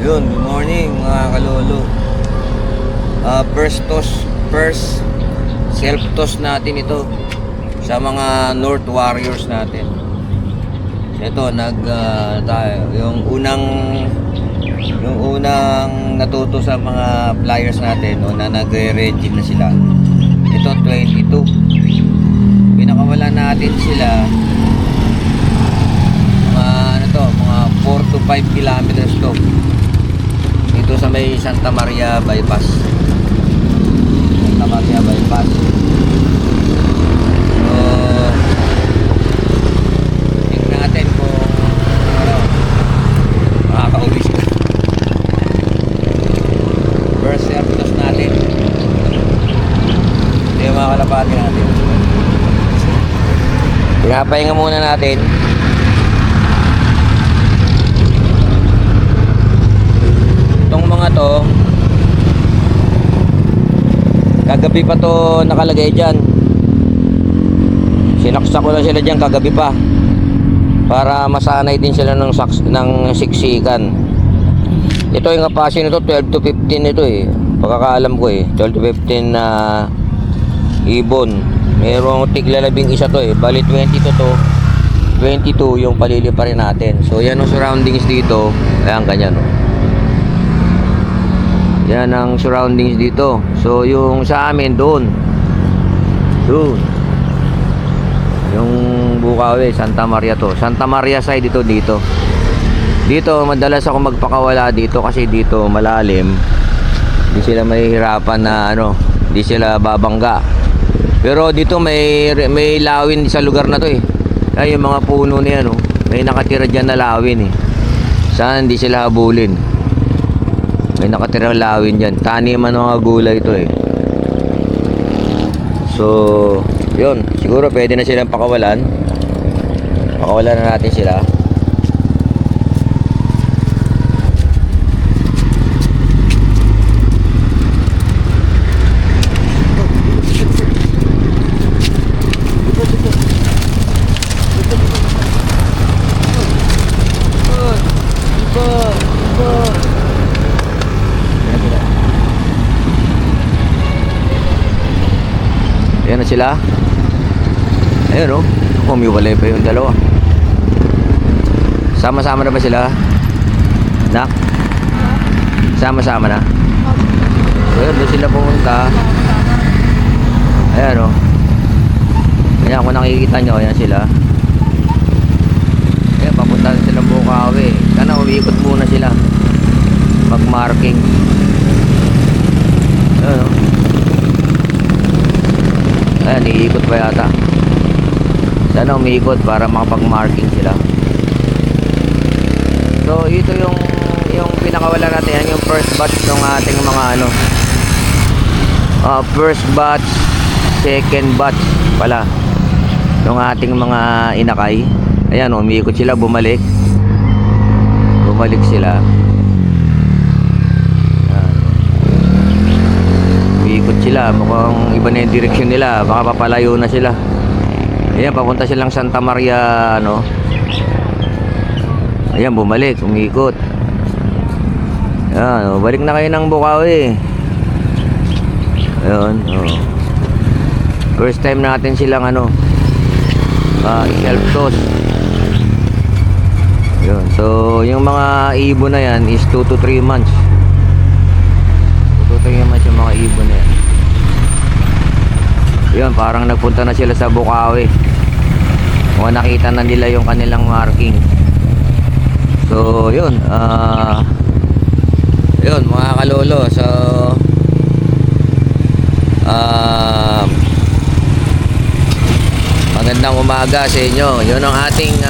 Yun, good morning mga kalolo. First self-toss natin ito sa mga North Warriors natin. So ito, tayo. Yung unang natuto sa mga flyers natin, no, na nagre-regime na sila. Ito, 22. Pinakawala natin sila mga 4 to 5 kilometers to. Ito sa may Santa Maria Bypass. Santa Maria Bypass. So, tingnan natin kung makakauwi sila. First service natin. Ito yung mga kalapati natin. Pinapahinga muna natin. Itong mga to, kagabi pa to nakalagay dyan. Sinaksak ko lang sila dyan kagabi pa para masanay din sila ng siksikan. Ito yung kapasyon nito 12 to 15 ito eh, pagkakaalam ko eh, 12 to 15 na ibon. Merong tigla 11 to eh, bali 22 to 22 yung palilipa rin natin. So yan ang surroundings dito. Ayan, ganyan oh. Yan ang surroundings dito. So yung sa amin doon yung Bukawi, Santa Maria to. Santa Maria side dito. Dito madalas ako magpakawala dito kasi dito malalim. Hindi sila mahihirapan na hindi sila babangga. Pero dito may lawin sa lugar na to eh. Kaya yung mga puno niyan may nakatira diyan na lawin eh. Sana hindi sila habulin. May nakatirang lawin dyan. Taniman ng mga gulay ito eh. So yun, siguro pwede na silang pakawalan. Pakawalan na natin sila. Ayan na sila. Ayun oh, umiwalay pa yung dalawa. Sama-sama na ba sila? Nak? Sama-sama na? So ayun, doon sila pumunta. Ayan oh. Ayan, kung nakikita nyo, ayan sila. Ayan, papunta na silang Bukawi. Sana umiikot muna sila. Mag-marking. Ayan oh. Ayan, iikot pa yata. Sana umiikot para makapag-marking sila. So, ito yung pinakawala natin. Yan yung first batch ng ating mga first batch, second batch pala ng ating mga inakay. Ayan, umiikot sila, bumalik sila. Ikot sila, mukhang iba na yung direksyon nila, baka papalayo na sila. Ayan, papunta silang Santa Maria ayan, bumalik, umikot. Ayan, balik na kayo ng Bukawi. Ayan, first time natin silang self-toss. Ayan, so yung mga ibon na yan is 2 to 3 months. Tutuloy naman yung mga ibon na yan. Yun, parang nagpunta na sila sa Bukawi. Kung nakita na nila yung kanilang marking. So yun, yun mga kalolo. So magandang umaga sa inyo. Yun ang ating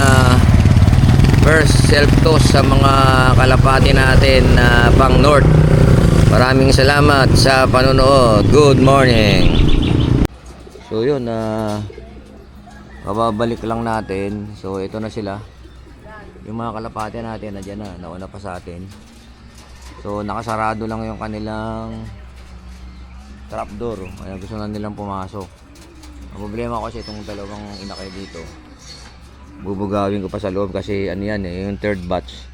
first self-toss sa mga kalapati natin pang North. Maraming salamat sa panonood. Good morning. So yun, mababalik lang natin. So ito na sila. Yung mga kalapati natin nandiyan na, nauna pa sa atin. So nakasarado lang yung kanilang trapdoor. Kaya gusto na nilang pumasok. Ang problema kasi itong dalawang inakay dito, bubugawin ko pa sa loob kasi ano yan yung third batch.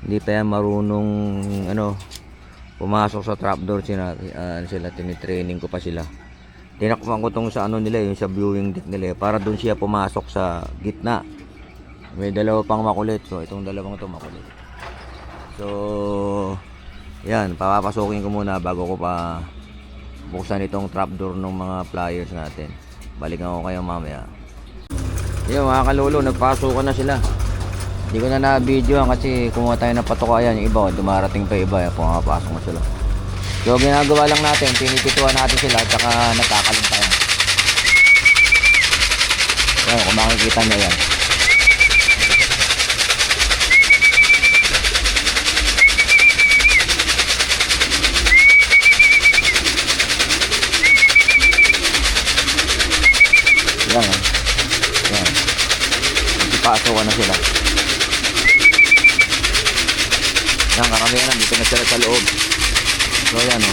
Hindi pa yan marunong ano, pumasok sa trapdoor. Sila tinitraining ko pa sila. Tinakpan ko tong sa ano nila, yung sa viewing deck nila, para doon siya pumasok sa gitna. May dalawa pang makulit. So itong dalawang to makulit. So yan, papapasukin ko muna bago ko pa buksan itong trapdoor ng mga pliers natin. Balikan ko kayo mamaya. Yung mga kalolo, nagpasukan na sila. Hindi ko na na-video kasi kumuha tayo ng patukayan. Yung iba, dumarating pa iba, pumapasok na sila. So ginagawa lang natin, pinipituan natin sila at saka nagkakaling tayo. Yan, kung makikita nyo yan. Yan, yan. Ipasukan na sila. Yan, karamihan na, dito na sila sa loob. So yan o.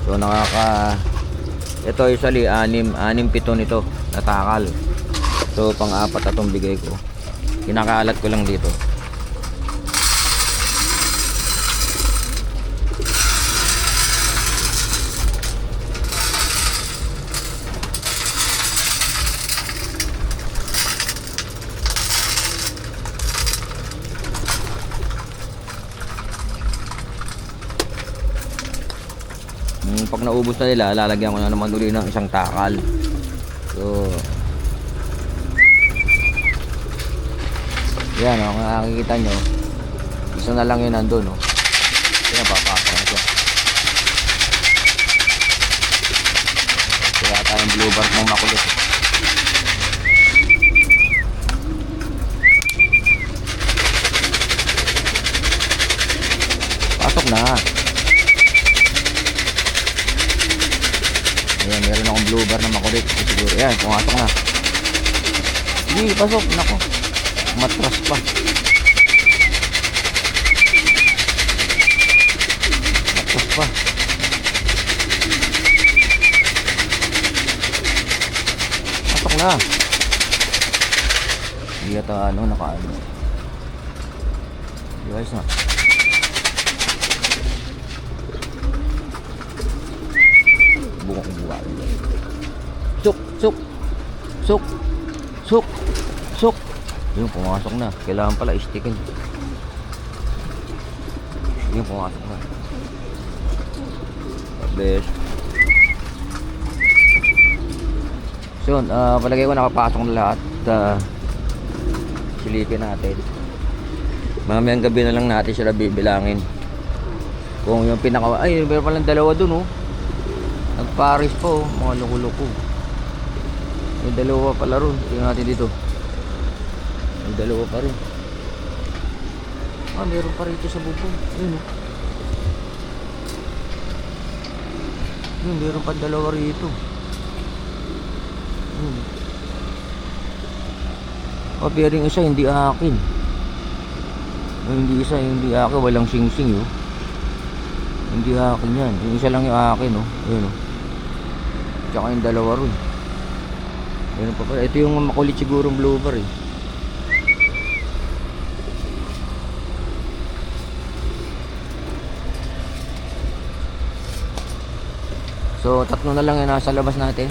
So ito usually 6-7 nito natakal. So pang-apat na itong bigay ko. Kinakalat ko lang dito. Pag naubos na nila, lalagyan ko na naman ulit ng isang takal. So yan o, kung nakikita nyo, isa na lang yun nandun o. Yan, papasok na siya. Kaya tayong blue bar ng makulit. Pasok na. Ayan, meron akong blue bar na makulit. Siguro, ayan, pumasok na. Hindi, pasok, nako. Matras pa. Matras pa. Pasok na. Hindi ata ano, nakaano. Guys na. Buka. Suk, suk. Suk. Suk. Suk. Yung pumasok na. Kailangan pala i-stickin. Yung pumasok na. Best. So, palagay ko nakapasok na lahat. Silipin natin. Mamayang gabi na lang natin sila bibilangin. Kung yung pinaka... Ay, meron palang dalawa dun, oh. Nagparis pa, oh. Mga loko-loko. May dalawa pala ron. Tingnan natin dito. May dalawa pa rin. Meron pa rito sa bubong. Ayun, oh. Meron pa dalawa rito. Pero yung isa hindi akin. Hindi isa, hindi akin. Walang sing-sing, oh. Hindi akin yan. Yung isa lang yung akin, oh. Ayun, oh. Tsaka yung dalawa ron. Ayun pa pala. Ito yung makulit siguro blue bar, eh. So, tatlo na lang yung nasa labas natin.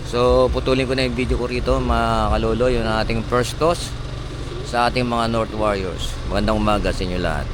So, putulin ko na yung video ko rito, mga kalolo, yung ating first toss sa ating mga North Warriors. Magandang umaga sa inyo lahat.